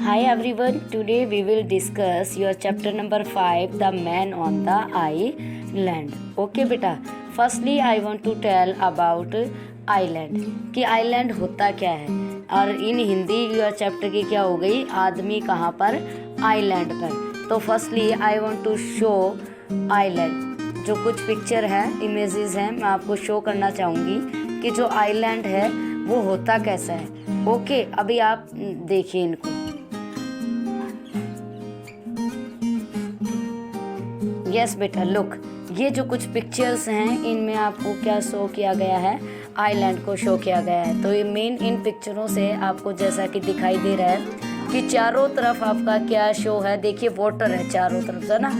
Hi everyone, today we will discuss your chapter number 5, The Man on the Island. Okay बेटा, firstly I want to tell about island कि island होता क्या है और इन Hindi your chapter की क्या हो गई, आदमी कहाँ पर, island पर। तो firstly I want to show island, जो कुछ पिक्चर है, इमेजेस हैं, मैं आपको शो करना चाहूँगी कि जो आइलैंड है वो होता कैसा है। ओके, अभी आप देखिए इनको। यस बेटा, लुक, ये जो कुछ पिक्चर्स हैं इनमें आपको क्या शो किया गया है, आइलैंड को शो किया गया है। तो ये मेन इन पिक्चरों से आपको जैसा कि दिखाई दे रहा है कि चारों तरफ आपका क्या शो है, देखिए वाटर है चारों तरफ से ना,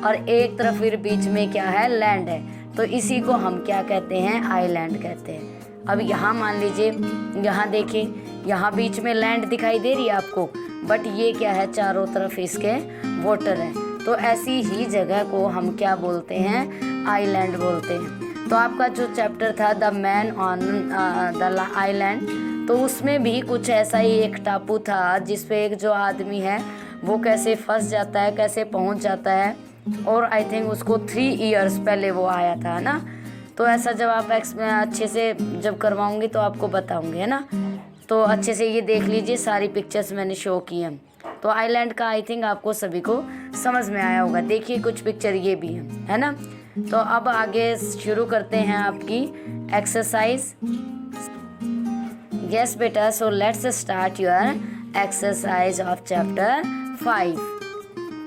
और एक तरफ फिर बीच में क्या है, लैंड है। तो इसी को हम क्या कहते हैं, आइलैंड कहते हैं। अब यहाँ मान लीजिए, यहाँ देखिए, यहाँ बीच में लैंड दिखाई दे रही है आपको, बट ये क्या है, चारों तरफ इसके वाटर है। तो ऐसी ही जगह को हम क्या बोलते हैं, आइलैंड बोलते हैं। तो आपका जो चैप्टर था the man on the island, तो उसमें भी कुछ ऐसा ही एक टापू था जिसपे एक जो आदमी है वो कैसे फंस जाता है, कैसे पहुंच जाता है, और आई थिंक उसको 3 इयर्स पहले वो आया था ना। तो ऐसा जब आप अच्छे से जब करवाऊंगी तो आपको बताऊंगी, है ना। तो अच्छे से ये देख लीजिए, सारी पिक्चर्स मैंने शो की हैं। तो आइलैंड का आई थिंक आपको सभी को समझ में आया होगा। देखिए कुछ पिक्चर ये भी है ना। तो अब आगे शुरू करते हैं आपकी एक्सरसाइज। यस बेटा, so let's start your exercise of chapter 5।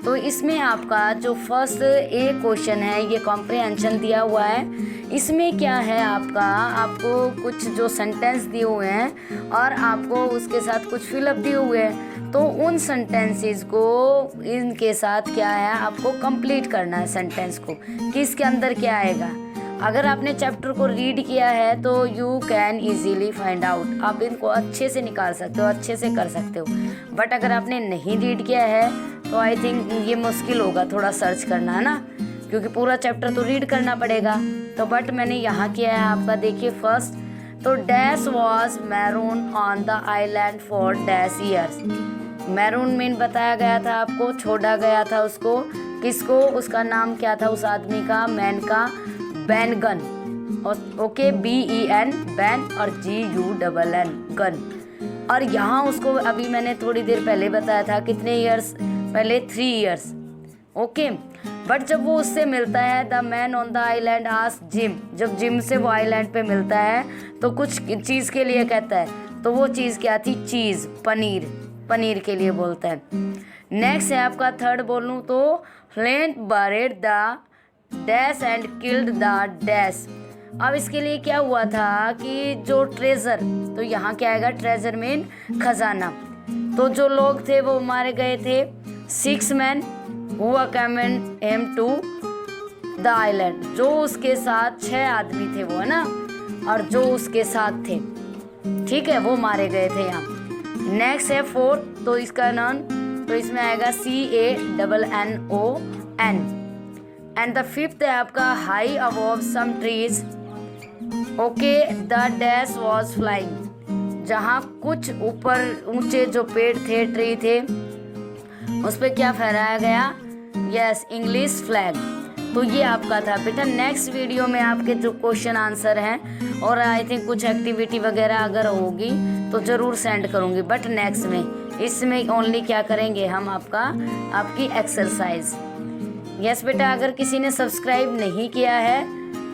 तो इसमें आपका जो फर्स्ट ए क्वेश्चन है, ये कॉम्प्रिहेंशन दिया हुआ है। इसमें क्या है आपको कुछ जो सेंटेंस दिए हुए हैं और आपको उसके साथ कुछ फिलअप दिए हुए हैं। तो उन सेंटेंसेस को इनके साथ क्या है, आपको कंप्लीट करना है सेंटेंस को कि इसके अंदर क्या आएगा। अगर आपने चैप्टर को रीड किया है तो you can easily find out, आप इनको अच्छे से निकाल सकते हो, अच्छे से कर सकते हो। बट अगर आपने नहीं रीड किया है तो आई थिंक ये मुश्किल होगा थोड़ा सर्च करना, है ना, क्योंकि पूरा चैप्टर तो रीड करना पड़ेगा। तो बट मैंने यहाँ किया है आपका, देखिए फर्स्ट, तो dash was maroon on the island for dash years. Maroon mean बताया गया था आपको, छोड़ा गया था उसको, किसको, उसका नाम क्या था उस आदमी का, मैन का, ban gun. Okay, BEN ban और GUNN गन। और यहाँ उसको अभी मैंने थोड़ी देर पहले बताया था, कितने ईयर्स पहले, 3 इयर्स। ओके, बट जब वो उससे मिलता है, the man on the island asked gym, जब जिम से वो आइलैंड पे मिलता है तो कुछ चीज़ के लिए कहता है। तो वो चीज़ क्या थी, चीज़, पनीर, पनीर के लिए बोलता है। नेक्स्ट है आपका थर्ड बोलूँ तो, फ्लेंट buried the dash and killed the dash. अब इसके लिए क्या हुआ था कि जो ट्रेजर, तो यहाँ क्या आएगा, ट्रेजर मीन खजाना। तो जो लोग थे वो मारे गए थे, 6 men who accompanied him to the island। जो उसके साथ 6 आदमी थे वो, है ना, और जो उसके साथ थे, ठीक है, वो मारे गए थे यहाँ। नेक्स्ट है फोर्थ, तो इसका नाम, तो इसमें आएगा CANNON। एंड द फिफ्थ है आपका, high above some trees, okay, the dash was flying. जहाँ कुछ ऊपर ऊंचे जो पेड़ थे, ट्री थे, उस पर क्या फहराया गया, यस, इंग्लिश फ्लैग। तो ये आपका था बेटा। नेक्स्ट वीडियो में आपके जो क्वेश्चन आंसर हैं और आई थिंक कुछ एक्टिविटी वगैरह अगर होगी तो ज़रूर सेंड करूँगी, बट नेक्स्ट में, इसमें ओनली क्या करेंगे हम, आपकी एक्सरसाइज। यस बेटा, अगर किसी ने सब्सक्राइब नहीं किया है,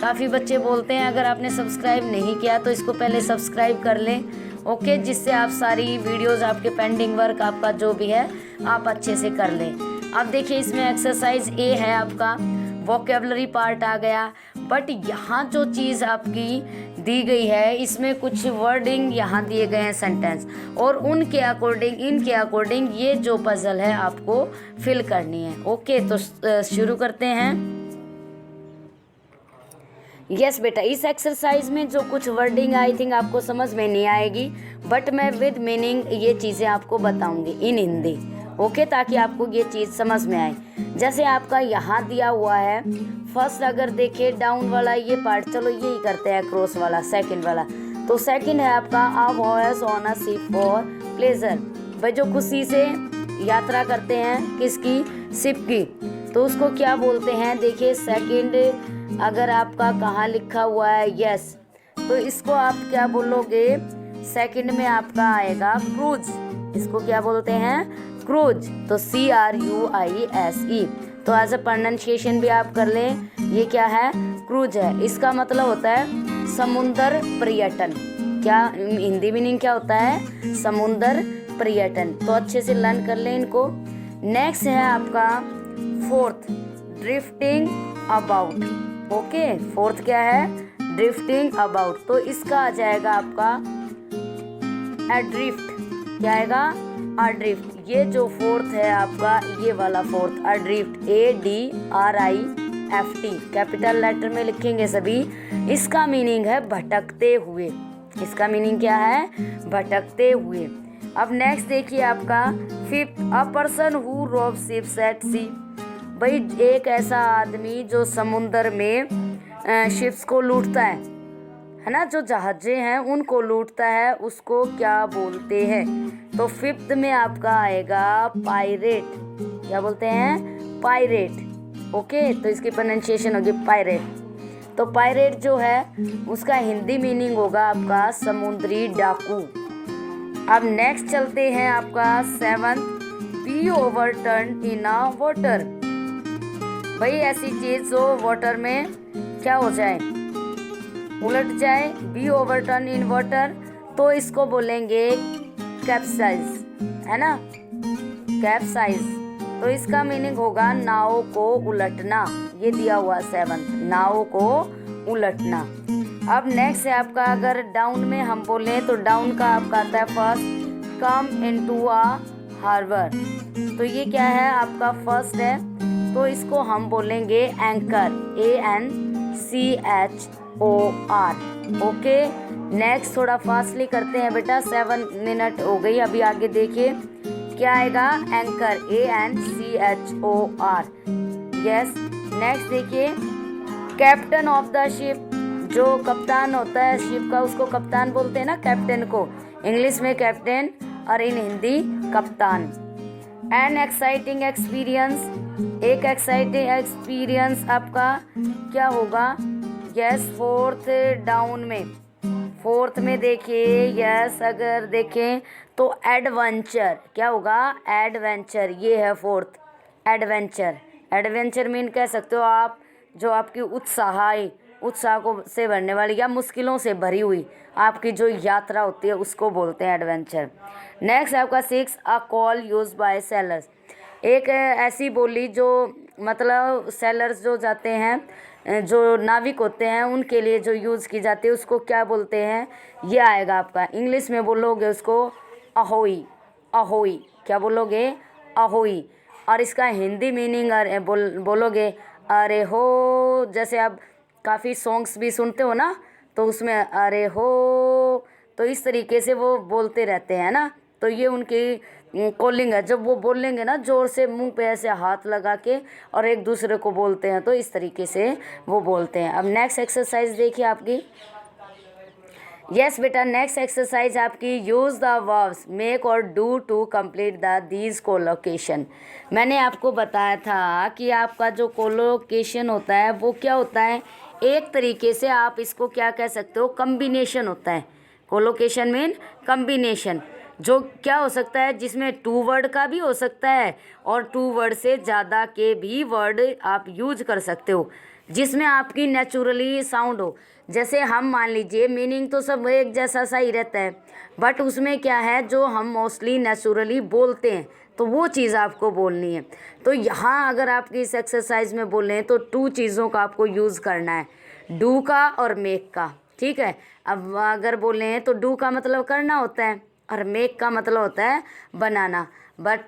काफ़ी बच्चे बोलते हैं अगर आपने सब्सक्राइब नहीं किया तो इसको पहले सब्सक्राइब कर लें, ओके, जिससे आप सारी वीडियोस, आपके पेंडिंग वर्क, आपका जो भी है, आप अच्छे से कर लें। अब देखिए इसमें एक्सरसाइज ए है आपका, वोकेबलरी पार्ट आ गया। बट यहाँ जो चीज़ आपकी दी गई है, इसमें कुछ वर्डिंग यहाँ दिए गए हैं सेंटेंस, और उनके अकॉर्डिंग, इनके अकॉर्डिंग ये जो पजल है आपको फिल करनी है। ओके, तो शुरू करते हैं। यस बेटा, इस एक्सरसाइज में जो कुछ वर्डिंग आई थिंक आपको समझ में नहीं आएगी, बट मैं विद मीनिंग ये चीज़ें आपको बताऊंगी इन हिंदी, ओके, ताकि आपको ये चीज़ समझ में आए। जैसे आपका यहाँ दिया हुआ है, फर्स्ट अगर देखें डाउन वाला ये पार्ट, चलो यही करते हैं, क्रॉस वाला, सेकंड वाला। तो सेकंड है आपका, a voice on a ship for pleasure. भाई जो खुशी से यात्रा करते हैं किसकी, शिप की, तो उसको क्या बोलते हैं। देखिए सेकंड अगर आपका कहाँ लिखा हुआ है यस, तो इसको आप क्या बोलोगे, सेकंड में आपका आएगा क्रूज। इसको क्या बोलते हैं, क्रूज। तो CRUISE। तो एज अ प्रोनाउंसिएशन भी आप कर लें, ये क्या है, क्रूज है। इसका मतलब होता है समुद्र पर्यटन। क्या हिंदी मीनिंग क्या होता है, समुद्र पर्यटन। तो अच्छे से लर्न कर लें इनको। नेक्स्ट है आपका fourth, drifting about. Okay, fourth क्या है, ड्रिफ्टिंग अबाउट। तो इसका आ जाएगा आपका एड्रिफ्ट। क्या आएगा, अड्रिफ्ट। ये जो फोर्थ है आपका, ये वाला फोर्थ अड्रिफ्ट, ADRIFT कैपिटल लेटर में लिखेंगे सभी। इसका मीनिंग है भटकते हुए। इसका मीनिंग क्या है, भटकते हुए। अब नेक्स्ट देखिए आपका fifth, a person who rows ships at sea. भाई एक ऐसा आदमी जो समुद्र में शिप्स को लूटता है ना, जो जहाजें हैं उनको लूटता है, उसको क्या बोलते हैं। तो फिफ्थ में आपका आएगा पायरेट। क्या बोलते हैं, पायरेट। ओके, तो इसकी प्रोनाउंसिएशन होगी पायरेट। तो पायरेट जो है उसका हिंदी मीनिंग होगा आपका समुद्री डाकू। अब नेक्स्ट चलते हैं आपका seventh, be overturn in a water. भाई ऐसी चीज जो वाटर में क्या हो जाए, उलट जाए, बी ओवरटर्न इन वाटर, तो इसको बोलेंगे कैप्साइज, है ना, कैप्साइज। तो इसका मीनिंग होगा नाव को उलटना। ये दिया हुआ सेवंथ, नाव को उलटना। अब नेक्स्ट है आपका, अगर डाउन में हम बोलें तो डाउन का आपका आता है first, come into a harbour. तो ये क्या है आपका फर्स्ट है, तो इसको हम बोलेंगे एंकर, ANCHOR। ओके, नेक्स्ट थोड़ा फास्टली करते हैं बेटा, 7 मिनट हो गई। अभी आगे देखिए क्या आएगा, एंकर, ANCHOR। यस, नेक्स्ट देखिए कैप्टन ऑफ द शिप। जो कप्तान होता है शिप का, उसको कप्तान बोलते हैं ना, कैप्टन को इंग्लिश में कैप्टन और इन हिंदी कप्तान। एन एक्साइटिंग एक्सपीरियंस, एक एक्साइटिंग एक्सपीरियंस आपका क्या होगा, यस, फोर्थ डाउन में, फोर्थ में देखिए, यस अगर देखें तो एडवेंचर। क्या होगा, एडवेंचर। ये है फोर्थ, एडवेंचर। एडवेंचर मीन कह सकते हो आप, जो आपकी उत्साह को से भरने वाली या मुश्किलों से भरी हुई आपकी जो यात्रा होती है, उसको बोलते हैं एडवेंचर। नेक्स्ट आपका 6, a call use by sellers. एक ऐसी बोली जो मतलब सेलर्स जो जाते हैं, जो नाविक होते हैं, उनके लिए जो यूज़ की जाती है, उसको क्या बोलते हैं। ये आएगा आपका, इंग्लिश में बोलोगे उसको अहोई। अहोई, क्या बोलोगे, अहोई। और इसका हिंदी मीनिंग बोलोगे अरे हो। जैसे आप काफ़ी सॉन्ग्स भी सुनते हो ना, तो उसमें अरे हो, तो इस तरीके से वो बोलते रहते हैं ना। तो ये उनकी कॉलिंग है, जब वो बोलेंगे ना जोर से, मुंह पे ऐसे हाथ लगा के और एक दूसरे को बोलते हैं, तो इस तरीके से वो बोलते हैं। अब नेक्स्ट एक्सरसाइज देखिए आपकी। यस बेटा, नेक्स्ट एक्सरसाइज आपकी, यूज़ द वर्ब्स मेक और do to complete the these collocation. मैंने आपको बताया था कि आपका जो कोलोकेशन होता है वो क्या होता है, एक तरीके से आप इसको क्या कह सकते हो, कम्बिनेशन होता है। कोलोकेशन मीन कम्बिनेशन, जो क्या हो सकता है, जिसमें 2 वर्ड का भी हो सकता है और 2 वर्ड से ज़्यादा के भी वर्ड आप यूज कर सकते हो, जिसमें आपकी नेचुरली साउंड हो। जैसे हम मान लीजिए मीनिंग तो सब एक जैसा सा ही रहता है, बट उसमें क्या है जो हम मोस्टली नेचुरली बोलते हैं, तो वो चीज़ आपको बोलनी है। तो यहाँ अगर आपकी इस एक्सरसाइज में बोलें तो 2 चीज़ों का आपको यूज़ करना है, डू का और मेक का। ठीक है, अब अगर बोलें तो डू का मतलब करना होता है और मेक का मतलब होता है बनाना, बट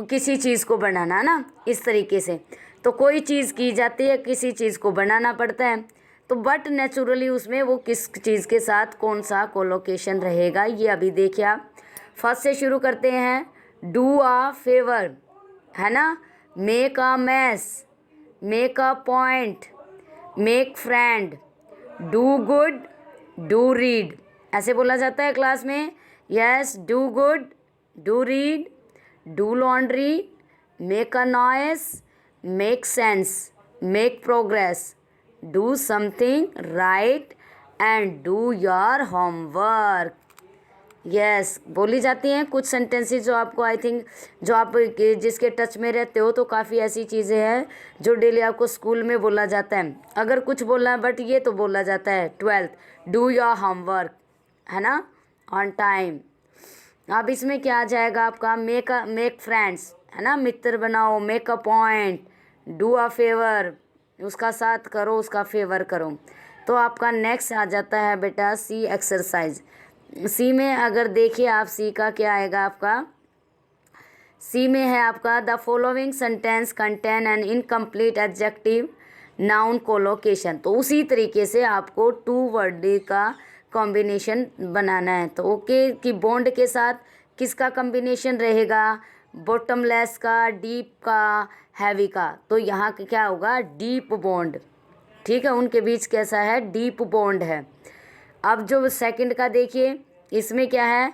किसी चीज़ को बनाना ना, इस तरीके से। तो कोई चीज़ की जाती है, किसी चीज़ को बनाना पड़ता है, तो बट नेचुरली उसमें वो किस चीज़ के साथ कौन सा कोलोकेशन रहेगा, ये अभी देखिए आप। फर्स्ट से शुरू करते हैं, डू अ फेवर, है ना, make a mess, make a point, make friend, do good, do read. ऐसे बोला जाता है क्लास में, yes, do good, do read, do laundry, make a noise, make sense, make progress, do something, right and do your homework. Yes, बोली जाती हैं कुछ sentences जो आपको आई थिंक जो आप जिसके टच में रहते हो तो काफ़ी ऐसी चीज़ें हैं जो डेली आपको स्कूल में बोला जाता है। अगर कुछ बोलना है बट ये तो बोला जाता है 12th डू योर होमवर्क, है ना, ऑन टाइम। अब इसमें क्या आ जाएगा आपका मेक फ्रेंड्स, है ना, मित्र बनाओ, make a point, do a favour, उसका साथ करो, उसका फेवर करो। तो आपका नेक्स्ट आ जाता है बेटा सी एक्सरसाइज। सी में अगर देखिए आप सी का क्या आएगा आपका, सी में है आपका the following sentence contain an incomplete adjective noun collocation. तो उसी तरीके से आपको 2 वर्ड का कॉम्बिनेशन बनाना है। तो ओके कि बॉन्ड के साथ किसका कॉम्बिनेशन रहेगा, बॉटमलेस का, डीप का, हैवी का। तो यहाँ क्या होगा, डीप बॉन्ड, ठीक है, उनके बीच कैसा है, डीप बॉन्ड है। अब जो सेकंड का देखिए, इसमें क्या है,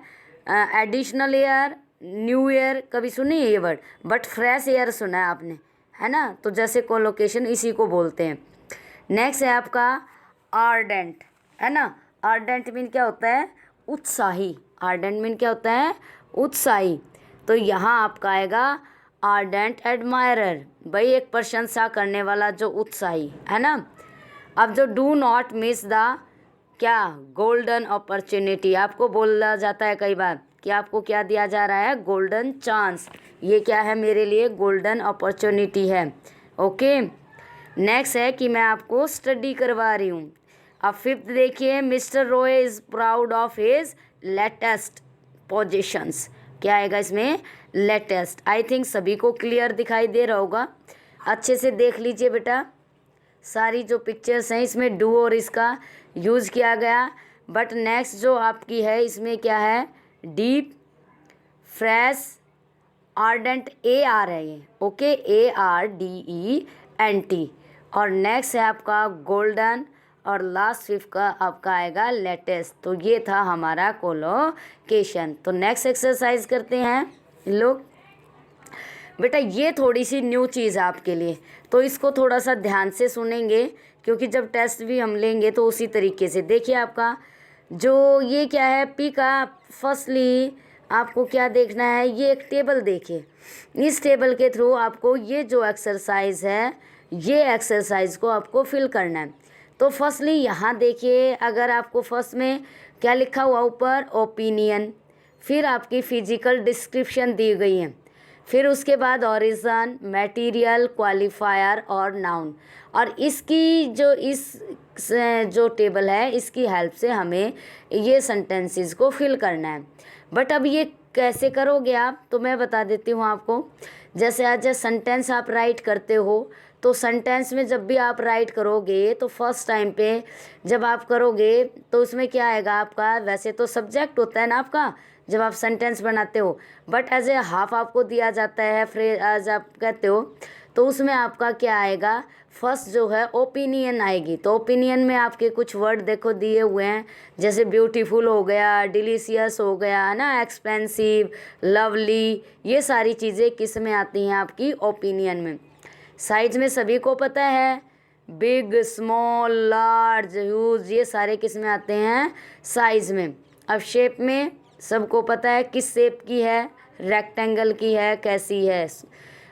एडिशनल एयर, न्यू ईयर कभी सुनी है ये वर्ड, बट फ्रेश एयर सुना है आपने, है ना, तो जैसे कोलोकेशन इसी को बोलते हैं। नेक्स्ट है आपका आर्डेंट, है ना, आर्डेंट मीन क्या होता है, उत्साही, आर्डेंट मीन क्या होता है, उत्साही। तो यहाँ आपका आएगा आर्डेंट एडमायरर, भाई एक प्रशंसा करने वाला जो उत्साही, है ना। अब जो डू नॉट मिस द क्या, गोल्डन अपॉर्चुनिटी, आपको बोला जाता है कई बार कि आपको क्या दिया जा रहा है, गोल्डन चांस, ये क्या है मेरे लिए, गोल्डन अपॉर्चुनिटी है। ओके, नेक्स्ट है कि मैं आपको स्टडी करवा रही हूँ। अब फिफ्थ देखिए, mister Roy is proud of his latest positions, क्या आएगा इसमें, लेटेस्ट। आई थिंक सभी को क्लियर दिखाई दे रहा होगा, अच्छे से देख लीजिए बेटा, सारी जो पिक्चर्स हैं इसमें डू और इसका यूज़ किया गया। बट नेक्स्ट जो आपकी है इसमें क्या है, deep, fresh, ardent, A R है ये, ओके, ARDENT। और नेक्स्ट है आपका गोल्डन, और लास्ट फिफ्थ का आपका आएगा लेटेस्ट। तो ये था हमारा कोलोकेशन। तो नेक्स्ट एक्सरसाइज करते हैं लोग। बेटा ये थोड़ी सी न्यू चीज़ है आपके लिए, तो इसको थोड़ा सा ध्यान से सुनेंगे क्योंकि जब टेस्ट भी हम लेंगे तो उसी तरीके से। देखिए आपका जो ये क्या है, पी का फर्स्टली आपको क्या देखना है, ये एक टेबल देखिए, इस टेबल के थ्रू आपको ये जो एक्सरसाइज है, ये एक्सरसाइज को आपको फिल करना है। तो फर्स्टली यहाँ देखिए, अगर आपको फर्स्ट में क्या लिखा हुआ ऊपर, ओपिनियन, फिर आपकी फिजिकल डिस्क्रिप्शन दी गई है, फिर उसके बाद ऑरिजन, मटेरियल, क्वालिफायर और नाउन। और इसकी जो टेबल है इसकी हेल्प से हमें ये सेंटेंसेस को फिल करना है। बट अब ये कैसे करोगे आप, तो मैं बता देती हूँ आपको। जैसे आज सेंटेंस आप राइट करते हो, तो सेंटेंस में जब भी आप राइट करोगे तो फर्स्ट टाइम पे जब आप करोगे तो उसमें क्या आएगा आपका, वैसे तो सब्जेक्ट होता है ना आपका जब आप सेंटेंस बनाते हो, बट एज ए हाफ आपको दिया जाता है फ्रेज आप कहते हो, तो उसमें आपका क्या आएगा, फर्स्ट जो है ओपिनियन आएगी। तो ओपिनियन में आपके कुछ वर्ड देखो दिए हुए हैं, जैसे ब्यूटीफुल हो गया, डिलीशियस हो गया, है ना, एक्सपेंसिव, लवली, ये सारी चीज़ें किस में आती हैं आपकी, ओपिनियन में। साइज में सभी को पता है, बिग, स्मॉल, लार्ज, ह्यूज, ये सारे किस में आते हैं, साइज में। अब शेप में सबको पता है किस शेप की है, रेक्टेंगल की है, कैसी है।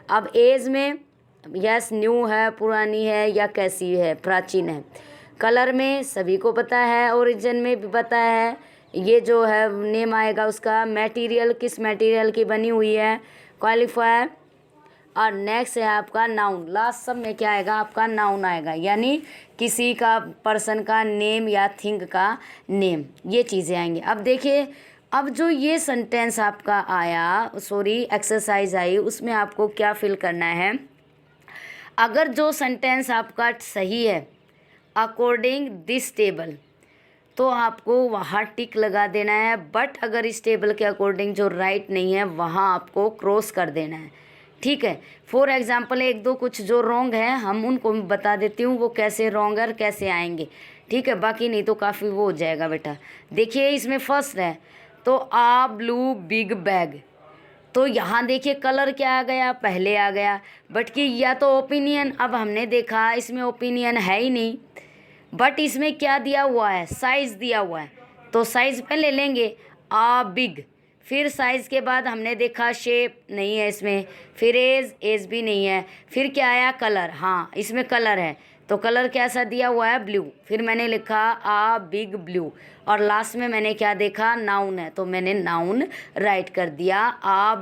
अब एज में यस न्यू है, पुरानी है, या कैसी है, प्राचीन है। कलर में सभी को पता है, ओरिजिन में भी पता है, ये जो है नेम आएगा उसका। मटेरियल किस मटेरियल की बनी हुई है, क्वालिफायर। और नेक्स्ट है आपका नाउन, लास्ट सब में क्या आएगा आपका, नाउन आएगा, यानी किसी का, पर्सन का नेम या थिंग का नेम, ये चीज़ें आएंगी। अब देखिए, अब जो ये सेंटेंस आपका आया, सॉरी एक्सरसाइज आई, उसमें आपको क्या फिल करना है। अगर जो सेंटेंस आपका सही है अकॉर्डिंग दिस टेबल, तो आपको वहाँ टिक लगा देना है। बट अगर इस टेबल के अकॉर्डिंग जो राइट नहीं है, वहाँ आपको क्रॉस कर देना है, ठीक है। फॉर एग्जांपल एक दो कुछ जो रॉन्ग है हम उनको बता देती हूँ, वो कैसे रॉन्ग और कैसे आएंगे, ठीक है, बाकी नहीं तो काफ़ी वो हो जाएगा बेटा। देखिए इसमें फर्स्ट है तो आ ब्लू बिग बैग, तो यहाँ देखिए कलर क्या आ गया, पहले आ गया, बट कि या तो ओपिनियन, अब हमने देखा इसमें ओपिनियन है ही नहीं, बट इसमें क्या दिया हुआ है, साइज़ दिया हुआ है, तो साइज़ पहले लेंगे आ बिग, फिर साइज़ के बाद हमने देखा शेप नहीं है इसमें, फिर एज भी नहीं है, फिर क्या आया कलर, हाँ इसमें कलर है, तो कलर कैसा दिया हुआ है, ब्लू, फिर मैंने लिखा आ बिग ब्लू, और लास्ट में मैंने क्या देखा, नाउन है, तो मैंने नाउन राइट कर दिया आ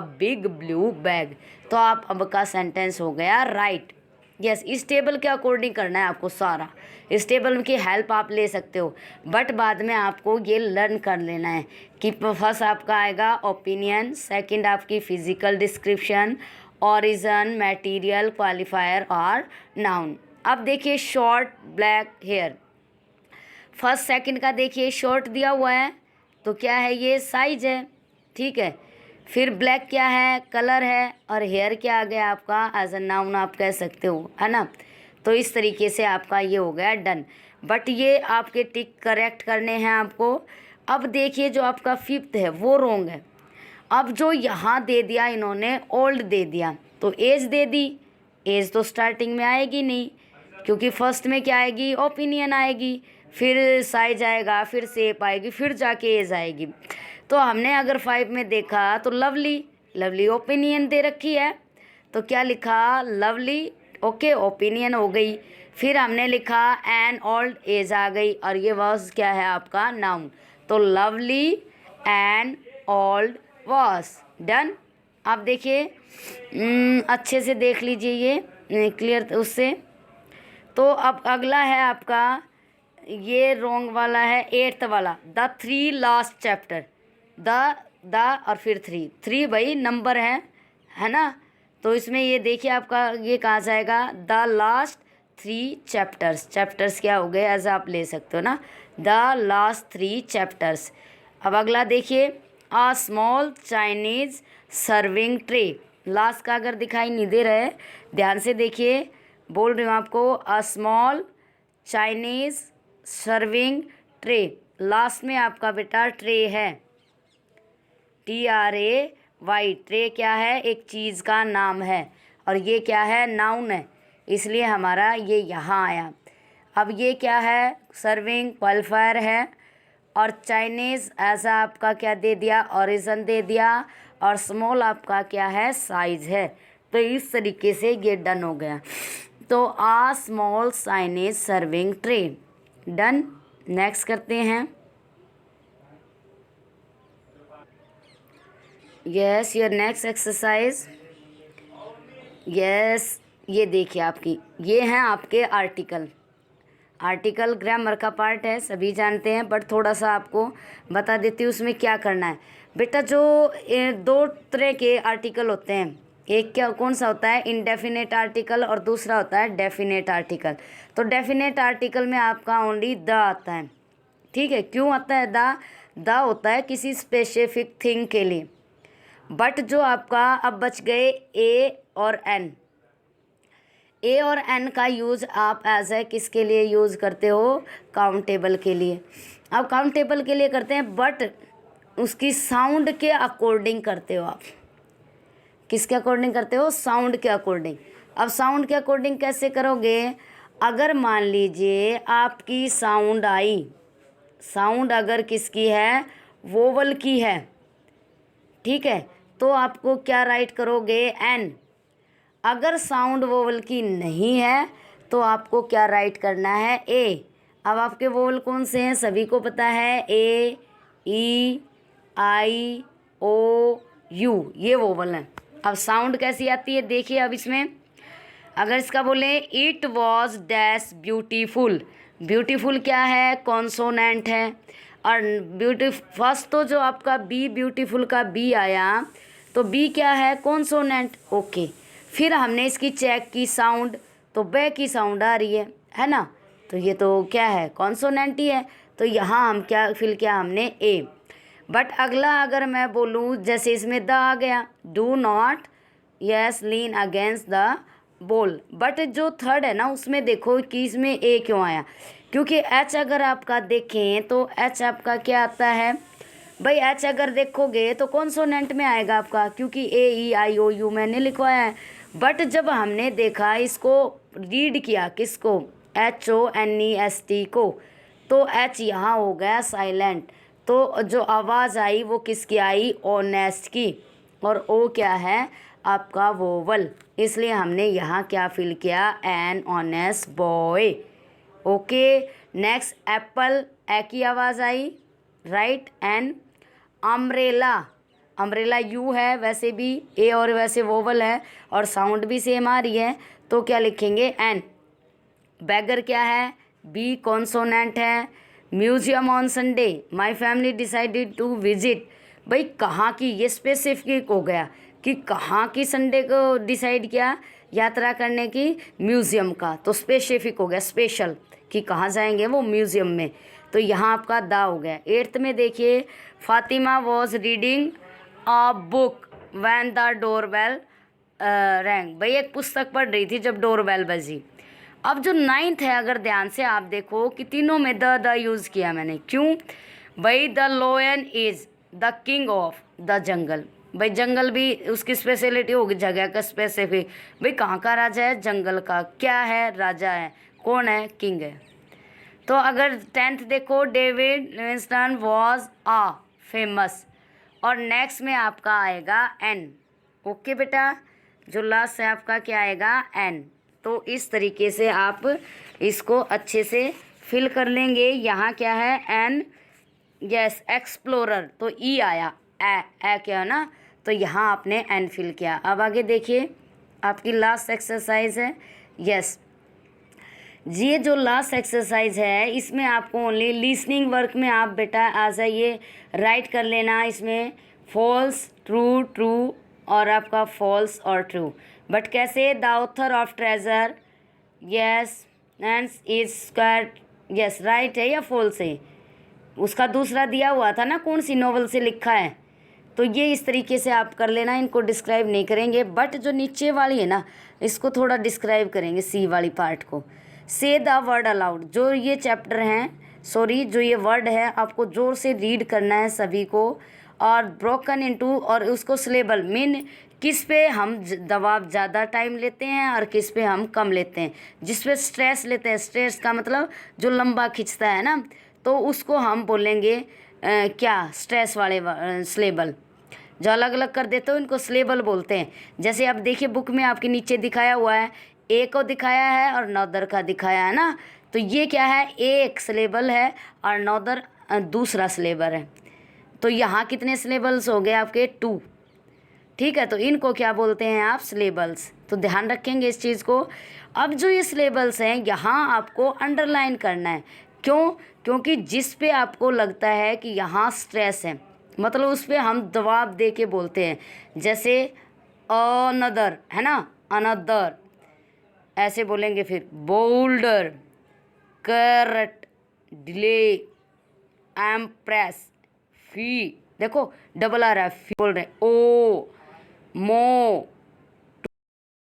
बिग ब्लू बैग। तो आप अब का सेंटेंस हो गया राइट। यस, इस टेबल के अकॉर्डिंग करना है आपको सारा, इस टेबल की हेल्प आप ले सकते हो, बट बाद में आपको ये लर्न कर लेना है कि फर्स्ट आपका आएगा ओपिनियन, सेकंड आपकी physical description, origin, material, qualifier और नाउन। अब देखिए short black hair, first second का देखिए शॉर्ट दिया हुआ है, तो क्या है ये साइज है, ठीक है, फिर ब्लैक क्या है, कलर है, और हेयर क्या आ गया आपका एज अ नाउन आप कह सकते हो, है ना। तो इस तरीके से आपका ये हो गया डन, बट ये आपके टिक करेक्ट करने हैं आपको। अब देखिए जो आपका फिफ्थ है वो रॉन्ग है। अब जो यहाँ दे दिया इन्होंने ओल्ड दे दिया, तो एज दे दी, एज तो स्टार्टिंग में आएगी नहीं, क्योंकि फर्स्ट में क्या आएगी, ओपिनियन आएगी, फिर साइज आएगा, फिर शेप आएगी, फिर जाके एज आएगी। तो हमने अगर 5 में देखा तो लवली ओपिनियन दे रखी है, तो क्या लिखा लवली, ओके ओपिनियन हो गई, फिर हमने लिखा एन ओल्ड एज आ गई, और ये वॉज क्या है आपका नाउन, तो lovely an old was done. आप देखिए अच्छे से देख लीजिए ये क्लियर उससे। तो अब अगला है आपका, ये रॉन्ग वाला है 8th वाला, द 3 लास्ट चैप्टर, द और फिर 3 भाई नंबर है ना, तो इसमें ये देखिए आपका ये कहाँ जाएगा, द लास्ट 3 चैप्टर्स क्या हो गए एज आप ले सकते हो ना, द लास्ट 3 चैप्टर्स। अब अगला देखिए a small Chinese serving tray, last का अगर दिखाई नहीं दे रहा है ध्यान से देखिए, बोल रही हूँ आपको, a small Chinese serving tray, last में आपका बेटा ट्रे है, TRAY, ट्रे क्या है, एक चीज़ का नाम है, और ये क्या है नाउन है, इसलिए हमारा ये यहाँ आया। अब ये क्या है, सर्विंग क्वालिफायर है, और चाइनीज़ ऐसा आपका क्या दे दिया, ओरिजिन दे दिया, और स्मॉल आपका क्या है, साइज है। तो इस तरीके से ये डन हो गया। तो a small Chinese serving tray done. Next करते हैं, yes your next exercise, yes ये देखिए आपकी, ये हैं आपके आर्टिकल ग्रामर का पार्ट है, सभी जानते हैं, बट थोड़ा सा आपको बता देती हूँ उसमें क्या करना है। बेटा जो 2 तरह के आर्टिकल होते हैं, एक क्या कौन सा होता है, इंडेफिनेट आर्टिकल, और दूसरा होता है डेफिनेट आर्टिकल। तो डेफिनेट आर्टिकल में आपका ओनली द आता है, ठीक है, क्यों आता है द होता है किसी स्पेसिफिक थिंग के लिए, बट जो आपका अब बच गए ए और एन का यूज़ आप एज ए किसके लिए यूज़ करते हो, काउंटेबल के लिए। अब काउंटेबल के लिए करते हैं, बट उसकी साउंड के अकॉर्डिंग करते हो आप, किसके अकॉर्डिंग करते हो, साउंड के अकॉर्डिंग। अब साउंड के अकॉर्डिंग कैसे करोगे, अगर मान लीजिए आपकी साउंड आई, साउंड अगर किसकी है, वोवल की है, ठीक है, तो आपको क्या राइट करोगे, एन। अगर साउंड वोवल की नहीं है तो आपको क्या राइट करना है, ए। अब आपके वोवल कौन से हैं, सभी को पता है, ए, ई, आई, ओ, यू, ये वोवल हैं। अब साउंड कैसी आती है देखिए, अब इसमें अगर इसका बोले it was dash beautiful, beautiful क्या है, कॉन्सोनेंट है, और फर्स्ट तो जो आपका बी ब्यूटीफुल का बी आया, तो बी क्या है, कॉन्सोनेंट, ओके। फिर हमने इसकी चेक की साउंड, तो बे की साउंड आ रही है ना, तो ये तो क्या है, कॉन्सोनेंट ही है, तो यहाँ हम क्या फिल किया हमने, ए। बट अगला अगर मैं बोलूँ, जैसे इसमें द आ गया, do not yes lean against the बोल, बट जो थर्ड है ना उसमें देखो कि इसमें ए क्यों आया, क्योंकि एच अगर आपका देखें तो एच आपका क्या आता है, भाई एच अगर देखोगे तो कॉन्सोनेंट में आएगा आपका, क्योंकि ए ई आई ओ यू मैंने लिखवाया है। बट जब हमने देखा इसको रीड किया किसको, H O N E S T को, तो एच यहाँ हो गया साइलेंट, तो जो आवाज़ आई वो किसकी आई, ऑनेस्ट की, और ओ क्या है आपका वोवल, इसलिए हमने यहाँ क्या फिल किया, an honest boy. Okay next apple, a की आवाज़ आई, right. And umbrella, umbrella U है वैसे भी, ए और वैसे वोवल है और साउंड भी सेम आ रही है, तो क्या लिखेंगे, एन। बैगर क्या है, बी कॉन्सोनेंट है। Museum on Sunday, my family decided to visit, भाई कहाँ की, ये स्पेसिफिक हो गया कि कहाँ की संडे को डिसाइड किया यात्रा करने की, म्यूज़ियम का, तो स्पेसिफिक हो गया, स्पेशल कि कहाँ जाएंगे वो म्यूज़ियम में, तो यहाँ आपका दा हो गया। 8th में देखिए, Fatima was reading a book when the doorbell wrong, भाई एक पुस्तक पढ़ रही थी जब डोरबेल बजी। अब जो 9th है अगर ध्यान से आप देखो कि तीनों में द यूज़ किया मैंने, क्यों भाई, the लोयन is the king of the jungle, भाई जंगल भी उसकी स्पेशलिटी होगी, जगह का स्पेसिफिक, भाई कहाँ का राजा है, जंगल का, क्या है, राजा है, कौन है, किंग है। तो अगर 10th देखो, David Livingstone was a famous, और नेक्स्ट में आपका आएगा एन। ओके बेटा, जो लास्ट है आपका क्या आएगा, एन। तो इस तरीके से आप इसको अच्छे से फिल कर लेंगे। यहाँ क्या है, एन, यस एक्सप्लोरर, तो ई आया, ए क्या है ना, तो यहाँ आपने एन फिल किया। अब आगे देखिए, आपकी लास्ट एक्सरसाइज है, यस ये जो लास्ट एक्सरसाइज है इसमें आपको ओनली लिसनिंग वर्क में आप बेटा आ जाइए, राइट कर लेना इसमें फॉल्स, ट्रू, ट्रू और आपका फॉल्स और ट्रू। बट कैसे, the author of treasure, yes and is square, yes right है या फॉल्स है, उसका दूसरा दिया हुआ था ना कौन सी नॉवल से लिखा है, तो ये इस तरीके से आप कर लेना। इनको डिस्क्राइब नहीं करेंगे, बट जो नीचे वाली है ना इसको थोड़ा डिस्क्राइब करेंगे, सी वाली पार्ट को। से द वर्ड अलाउड, जो ये चैप्टर हैं, सॉरी जो ये वर्ड है आपको जोर से रीड करना है सभी को, और ब्रोकन इनटू, और उसको सिलेबल मीन किस पे हम दबाव ज़्यादा टाइम लेते हैं और किस पे हम कम लेते हैं, जिस पे स्ट्रेस लेते हैं, स्ट्रेस का मतलब जो लंबा खिंचता है ना, तो उसको हम बोलेंगे क्या, स्ट्रेस वाले सिलेबल। जो अलग अलग कर देते हो इनको सिलेबल बोलते हैं। जैसे आप देखिए बुक में आपके नीचे दिखाया हुआ है, ए को दिखाया है और नौदर का दिखाया है ना, तो ये क्या है, एक सिलेबल है और नौदर दूसरा सिलेबल है, तो यहाँ कितने सिलेबल्स हो गए आपके, 2, ठीक है। तो इनको क्या बोलते हैं आप, सिलेबल्स, तो ध्यान रखेंगे इस चीज़ को। अब जो ये सिलेबल्स हैं यहाँ आपको अंडरलाइन करना है, क्यों, क्योंकि जिस पे आपको लगता है कि यहाँ स्ट्रेस है, मतलब उस पर हम दबाव दे के बोलते हैं, जैसे अनदर है ना, अनदर ऐसे बोलेंगे, फिर बोल्डर, करट, डिले, एम्प्रेस, फी, देखो डबल आ रहा है, फी बोल रहे, ओ, मो,